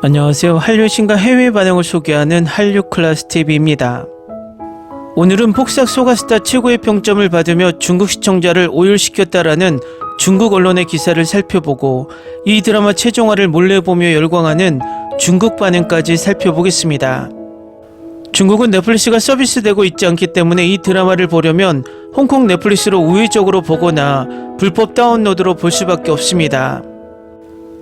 안녕하세요. 한류신과 해외 반응을 소개하는 한류클라스TV입니다. 오늘은 폭삭 소가스타 최고의 평점을 받으며 중국 시청자를 오열시켰다라는 중국 언론의 기사를 살펴보고 이 드라마 최종화를 몰래 보며 열광하는 중국 반응까지 살펴보겠습니다. 중국은 넷플릭스가 서비스되고 있지 않기 때문에 이 드라마를 보려면 홍콩 넷플릭스로 우회적으로 보거나 불법 다운로드로 볼 수밖에 없습니다.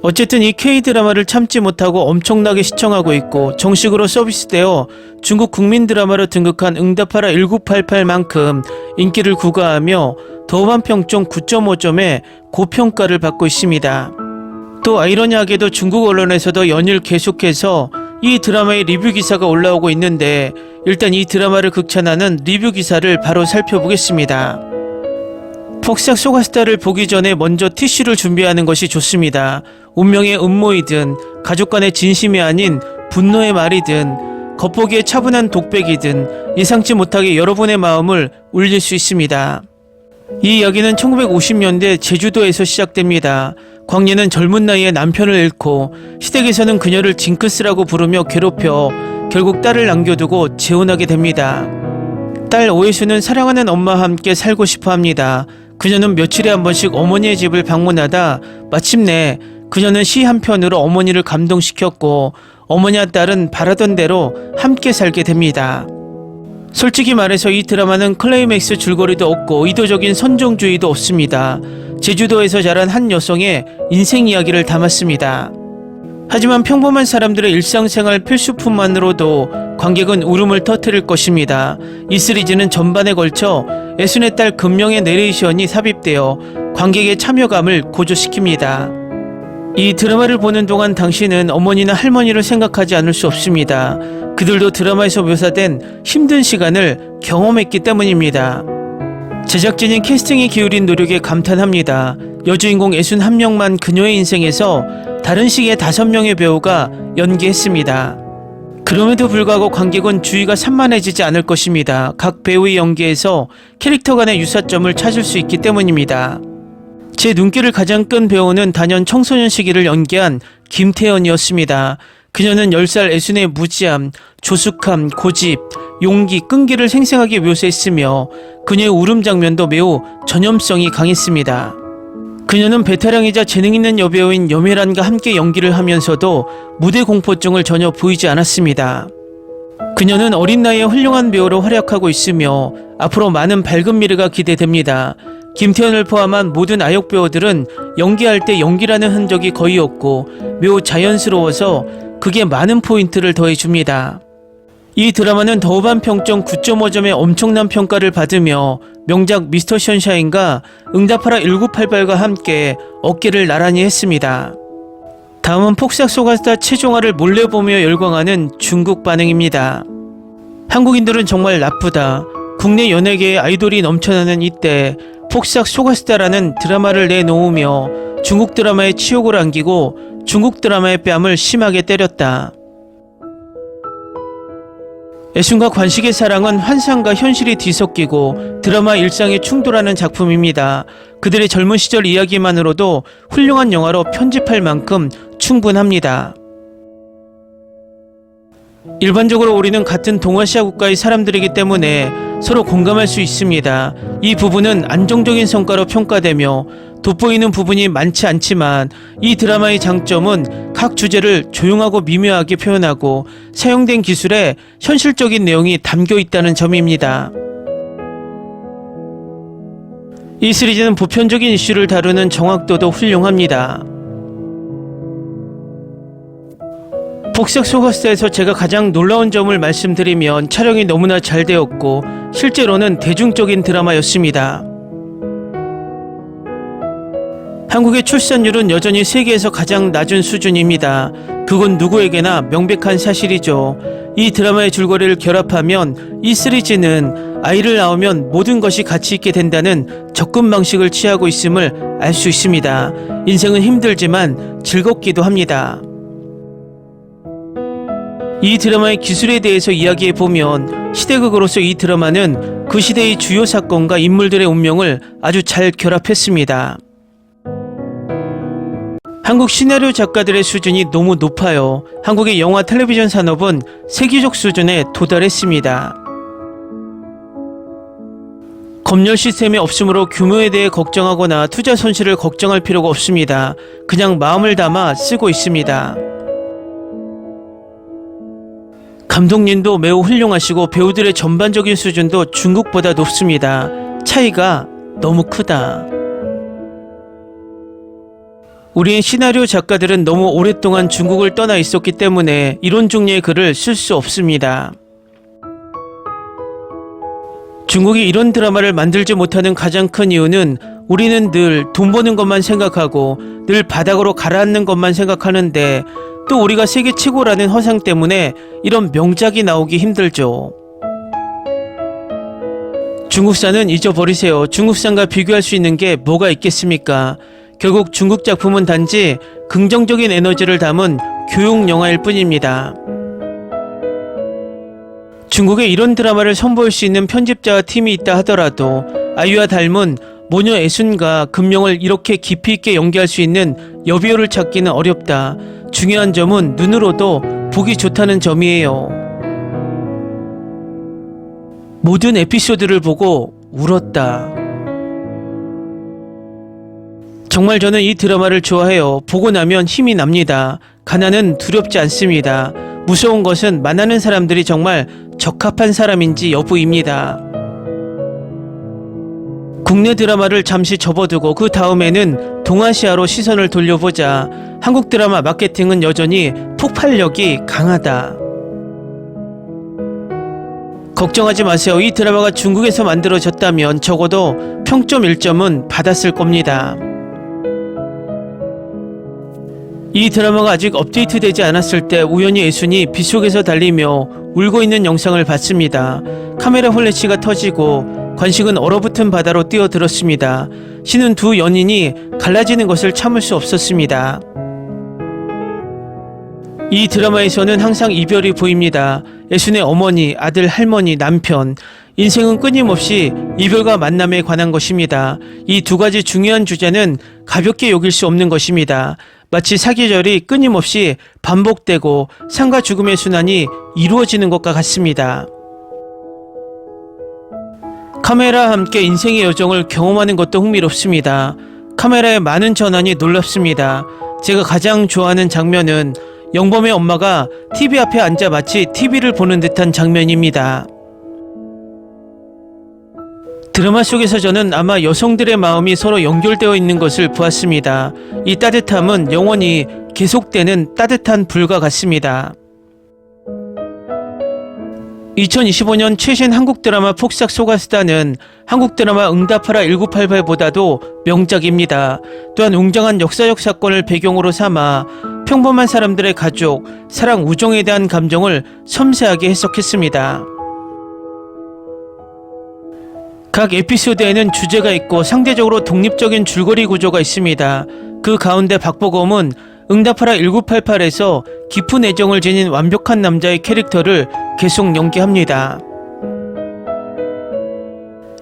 어쨌든 이 K-드라마를 참지 못하고 엄청나게 시청하고 있고 정식으로 서비스되어 중국 국민 드라마로 등극한 응답하라 1988만큼 인기를 구가하며 더우한 평점 9.5점의 고평가를 받고 있습니다. 또 아이러니하게도 중국 언론에서도 연일 계속해서 이 드라마의 리뷰 기사가 올라오고 있는데 일단 이 드라마를 극찬하는 리뷰 기사를 바로 살펴보겠습니다. 폭삭 소가스타를 보기 전에 먼저 티슈를 준비하는 것이 좋습니다. 운명의 음모이든 가족 간의 진심이 아닌 분노의 말이든 겉보기에 차분한 독백이든 예상치 못하게 여러분의 마음을 울릴 수 있습니다. 이 이야기는 1950년대 제주도에서 시작됩니다. 광예는 젊은 나이에 남편을 잃고 시댁에서는 그녀를 징크스라고 부르며 괴롭혀 결국 딸을 남겨두고 재혼하게 됩니다. 딸 오해수는 사랑하는 엄마와 함께 살고 싶어 합니다. 그녀는 며칠에 한 번씩 어머니의 집을 방문하다 마침내 그녀는 시 한 편으로 어머니를 감동시켰고 어머니와 딸은 바라던 대로 함께 살게 됩니다. 솔직히 말해서 이 드라마는 클라이맥스 줄거리도 없고 의도적인 선정주의도 없습니다. 제주도에서 자란 한 여성의 인생 이야기를 담았습니다. 하지만 평범한 사람들의 일상생활 필수품만으로도 관객은 울음을 터뜨릴 것입니다. 이 시리즈는 전반에 걸쳐 애순의 딸 금명의 내레이션이 삽입되어 관객의 참여감을 고조시킵니다. 이 드라마를 보는 동안 당신은 어머니나 할머니를 생각하지 않을 수 없습니다. 그들도 드라마에서 묘사된 힘든 시간을 경험했기 때문입니다. 제작진인 캐스팅에 기울인 노력에 감탄합니다. 여주인공 61명만 그녀의 인생에서 다른 시기의 5명의 배우가 연기했습니다. 그럼에도 불구하고 관객은 주의가 산만해지지 않을 것입니다. 각 배우의 연기에서 캐릭터 간의 유사점을 찾을 수 있기 때문입니다. 제 눈길을 가장 끈 배우는 단연 청소년 시기를 연기한 김태연이었습니다. 그녀는 10살 애순의 무지함, 조숙함, 고집, 용기, 끈기를 생생하게 묘사했으며 그녀의 울음 장면도 매우 전염성이 강했습니다. 그녀는 베테랑이자 재능있는 여배우인 염혜란과 함께 연기를 하면서도 무대 공포증을 전혀 보이지 않았습니다. 그녀는 어린 나이에 훌륭한 배우로 활약하고 있으며 앞으로 많은 밝은 미래가 기대됩니다. 김태현을 포함한 모든 아역 배우들은 연기할 때 연기라는 흔적이 거의 없고 매우 자연스러워서 그게 많은 포인트를 더해줍니다. 이 드라마는 더우한 평점 9.5점의 엄청난 평가를 받으며 명작 미스터 션샤인과 응답하라 1988과 함께 어깨를 나란히 했습니다. 다음은 폭삭 소가스타 최종화를 몰래 보며 열광하는 중국 반응입니다. 한국인들은 정말 나쁘다. 국내 연예계에 아이돌이 넘쳐나는 이때 폭삭 소가스타라는 드라마를 내놓으며 중국 드라마에 치욕을 안기고 중국 드라마의 뺨을 심하게 때렸다. 애순과 관식의 사랑은 환상과 현실이 뒤섞이고 드라마 일상에 충돌하는 작품입니다. 그들의 젊은 시절 이야기만으로도 훌륭한 영화로 편집할 만큼 충분합니다. 일반적으로 우리는 같은 동아시아 국가의 사람들이기 때문에 서로 공감할 수 있습니다. 이 부분은 안정적인 성과로 평가되며 돋보이는 부분이 많지 않지만 이 드라마의 장점은 각 주제를 조용하고 미묘하게 표현하고 사용된 기술에 현실적인 내용이 담겨 있다는 점입니다. 이 시리즈는 보편적인 이슈를 다루는 정확도도 훌륭합니다. 폭삭 소가스타에서 제가 가장 놀라운 점을 말씀드리면 촬영이 너무나 잘 되었고 실제로는 대중적인 드라마였습니다. 한국의 출산율은 여전히 세계에서 가장 낮은 수준입니다. 그건 누구에게나 명백한 사실이죠. 이 드라마의 줄거리를 결합하면 이 시리즈는 아이를 낳으면 모든 것이 가치 있게 된다는 접근 방식을 취하고 있음을 알 수 있습니다. 인생은 힘들지만 즐겁기도 합니다. 이 드라마의 기술에 대해서 이야기해보면 시대극으로서 이 드라마는 그 시대의 주요 사건과 인물들의 운명을 아주 잘 결합했습니다. 한국 시나리오 작가들의 수준이 너무 높아요. 한국의 영화 텔레비전 산업은 세계적 수준에 도달했습니다. 검열 시스템이 없으므로 규모에 대해 걱정하거나 투자 손실을 걱정할 필요가 없습니다. 그냥 마음을 담아 쓰고 있습니다. 감독님도 매우 훌륭하시고 배우들의 전반적인 수준도 중국보다 높습니다. 차이가 너무 크다. 우리의 시나리오 작가들은 너무 오랫동안 중국을 떠나 있었기 때문에 이런 종류의 글을 쓸 수 없습니다. 중국이 이런 드라마를 만들지 못하는 가장 큰 이유는 우리는 늘 돈 버는 것만 생각하고 늘 바닥으로 가라앉는 것만 생각하는데 또 우리가 세계 최고라는 허상 때문에 이런 명작이 나오기 힘들죠. 중국산은 잊어버리세요. 중국산과 비교할 수 있는 게 뭐가 있겠습니까? 결국 중국 작품은 단지 긍정적인 에너지를 담은 교육 영화일 뿐입니다. 중국에 이런 드라마를 선보일 수 있는 편집자와 팀이 있다 하더라도 아이유와 닮은 모녀 애순과 금명을 이렇게 깊이 있게 연기할 수 있는 여배우를 찾기는 어렵다. 중요한 점은 눈으로도 보기 좋다는 점이에요. 모든 에피소드를 보고 울었다. 정말 저는 이 드라마를 좋아해요. 보고 나면 힘이 납니다. 가난은 두렵지 않습니다. 무서운 것은 만나는 사람들이 정말 적합한 사람인지 여부입니다. 국내 드라마를 잠시 접어두고 그 다음에는 동아시아로 시선을 돌려보자. 한국 드라마 마케팅은 여전히 폭발력이 강하다. 걱정하지 마세요. 이 드라마가 중국에서 만들어졌다면 적어도 평점 1점은 받았을 겁니다. 이 드라마가 아직 업데이트되지 않았을 때 우연히 애순이 빗속에서 달리며 울고 있는 영상을 봤습니다. 카메라 플래시가 터지고 관식은 얼어붙은 바다로 뛰어들었습니다. 신은 두 연인이 갈라지는 것을 참을 수 없었습니다. 이 드라마에서는 항상 이별이 보입니다. 애순의 어머니, 아들, 할머니, 남편. 인생은 끊임없이 이별과 만남에 관한 것입니다. 이 두 가지 중요한 주제는 가볍게 여길 수 없는 것입니다. 마치 사계절이 끊임없이 반복되고 삶과 죽음의 순환이 이루어지는 것과 같습니다. 카메라와 함께 인생의 여정을 경험하는 것도 흥미롭습니다. 카메라의 많은 전환이 놀랍습니다. 제가 가장 좋아하는 장면은 영범의 엄마가 TV 앞에 앉아 마치 TV를 보는 듯한 장면입니다. 드라마 속에서 저는 아마 여성들의 마음이 서로 연결되어 있는 것을 보았습니다. 이 따뜻함은 영원히 계속되는 따뜻한 불과 같습니다. 2025년 최신 한국 드라마 폭삭 소가수다는 한국 드라마 응답하라 1988보다도 명작입니다. 또한 웅장한 역사적 사건을 배경으로 삼아 평범한 사람들의 가족, 사랑, 우정에 대한 감정을 섬세하게 해석했습니다. 각 에피소드에는 주제가 있고 상대적으로 독립적인 줄거리 구조가 있습니다. 그 가운데 박보검은 응답하라 1988에서 깊은 애정을 지닌 완벽한 남자의 캐릭터를 계속 연기합니다.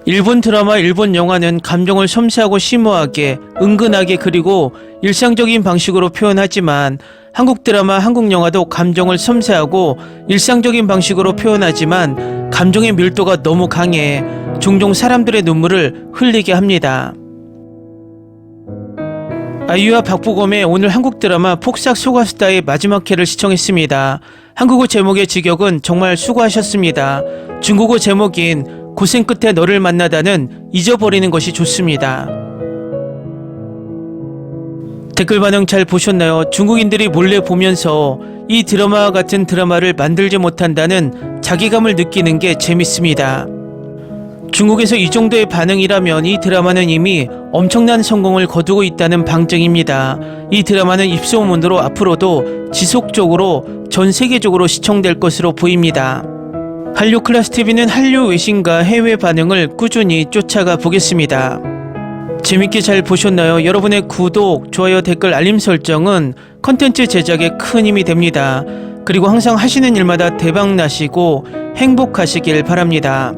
일본 드라마, 일본 영화는 감정을 섬세하고 심오하게, 은근하게 그리고 일상적인 방식으로 표현하지만 한국 드라마, 한국 영화도 감정을 섬세하고 일상적인 방식으로 표현하지만 감정의 밀도가 너무 강해 종종 사람들의 눈물을 흘리게 합니다. 아이유와 박보검의 오늘 한국 드라마 폭삭 소가수다의 마지막 회를 시청했습니다. 한국어 제목의 직역은 정말 수고하셨습니다. 중국어 제목인 고생 끝에 너를 만나다는 잊어버리는 것이 좋습니다. 댓글 반응 잘 보셨나요? 중국인들이 몰래 보면서 이 드라마와 같은 드라마를 만들지 못한다는 자괴감을 느끼는 게 재밌습니다. 중국에서 이 정도의 반응이라면 이 드라마는 이미 엄청난 성공을 거두고 있다는 방증입니다. 이 드라마는 입소문으로 앞으로도 지속적으로 전 세계적으로 시청될 것으로 보입니다. 한류 클래스 TV는 한류 외신과 해외 반응을 꾸준히 쫓아가 보겠습니다. 재밌게 잘 보셨나요? 여러분의 구독, 좋아요, 댓글, 알림 설정은 컨텐츠 제작에 큰 힘이 됩니다. 그리고 항상 하시는 일마다 대박 나시고 행복하시길 바랍니다.